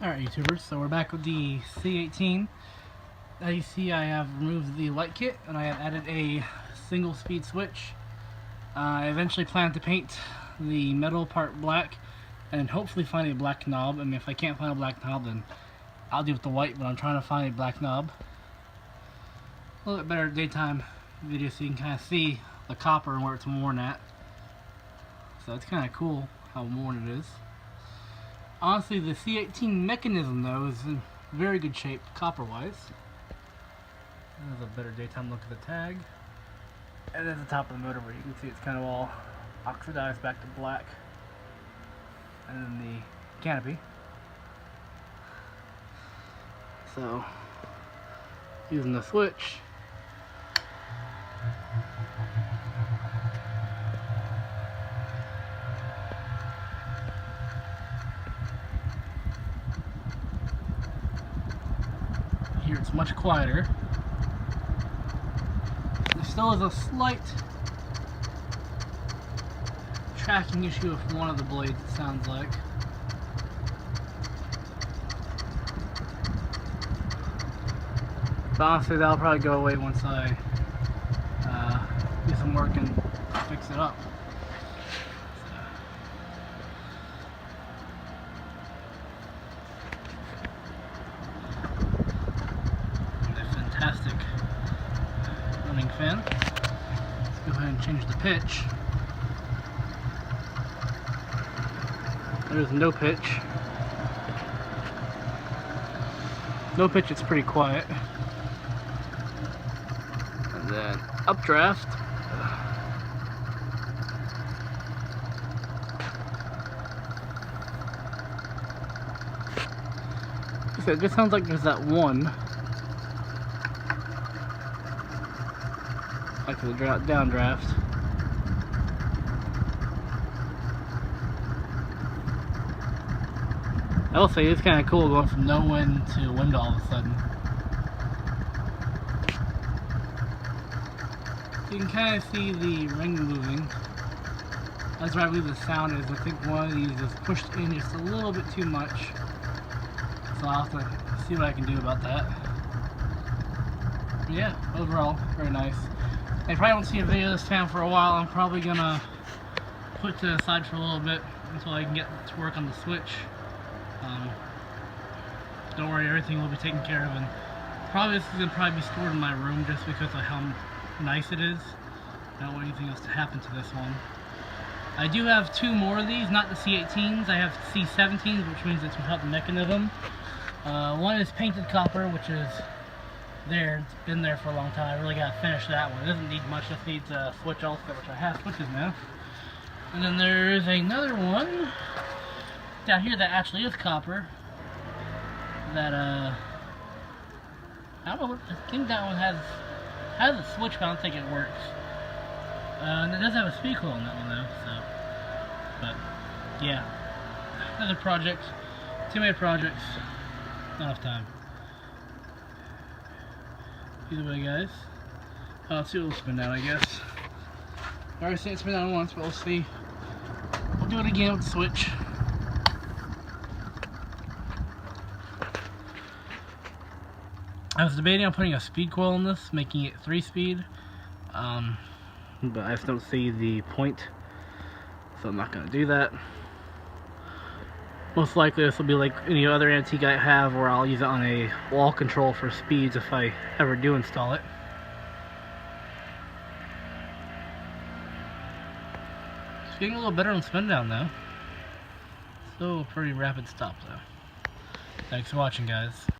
Alright YouTubers, so we're back with the C-18. As you see, I have removed the light kit and I have added a single speed switch. I eventually plan to paint the metal part black and hopefully find a black knob. I mean, if I can't find a black knob, then I'll do it with the white, but I'm trying to find a black knob. A little bit better daytime video so you can kind of see the copper and where it's worn at. So it's kind of cool how worn it is. Honestly, the C-18 mechanism though is in very good shape copper-wise. There's a better daytime look at the tag. And then the top of the motor where you can see it's kind of all oxidized back to black. And then the canopy. So, using the switch, here it's much quieter. There still is a slight tracking issue with one of the blades, it sounds like. But honestly, that'll probably go away once I do some work and fix it up. Fantastic running fan. Let's go ahead and change the pitch. There's no pitch. No pitch, it's pretty quiet. And then updraft. So it just sounds like there's that one. Like the downdraft. I will say it's kind of cool going from no wind to wind all of a sudden. You can kind of see the ring moving. That's where I believe the sound is. I think one of these is pushed in just a little bit too much. So I'll have to see what I can do about that. But yeah, overall, very nice. I probably won't see a video of this fan for a while. I'm probably gonna put it to the side for a little bit until I can get to work on the switch. Don't worry, everything will be taken care of, and probably this is gonna probably be stored in my room just because of how nice it is. I don't want anything else to happen to this one. I do have two more of these, not the C-18s. I have C-17s, which means it's without the mechanism. One is painted copper, which is there. It's been there for a long time. I really gotta finish that one. It doesn't need much. Just needs a switch also, which I have switches now. And then there is another one down here that actually is copper. That I don't know. I think that one has a switch, but I don't think it works. And it does have a speed coil on that one though. So, but yeah, another project. Too many projects. Not enough time. Either way, guys. Let's see what we'll spin down, I guess. I already seen it spin down once, but we'll see. We'll do it again with the switch. I was debating on putting a speed coil on this, making it 3-speed. But I just don't see the point, so I'm not going to do that. Most likely this will be like any other antique I have, where I'll use it on a wall control for speeds if I ever do install it. It's getting a little better on spin down though. Still a pretty rapid stop though. Thanks for watching, guys.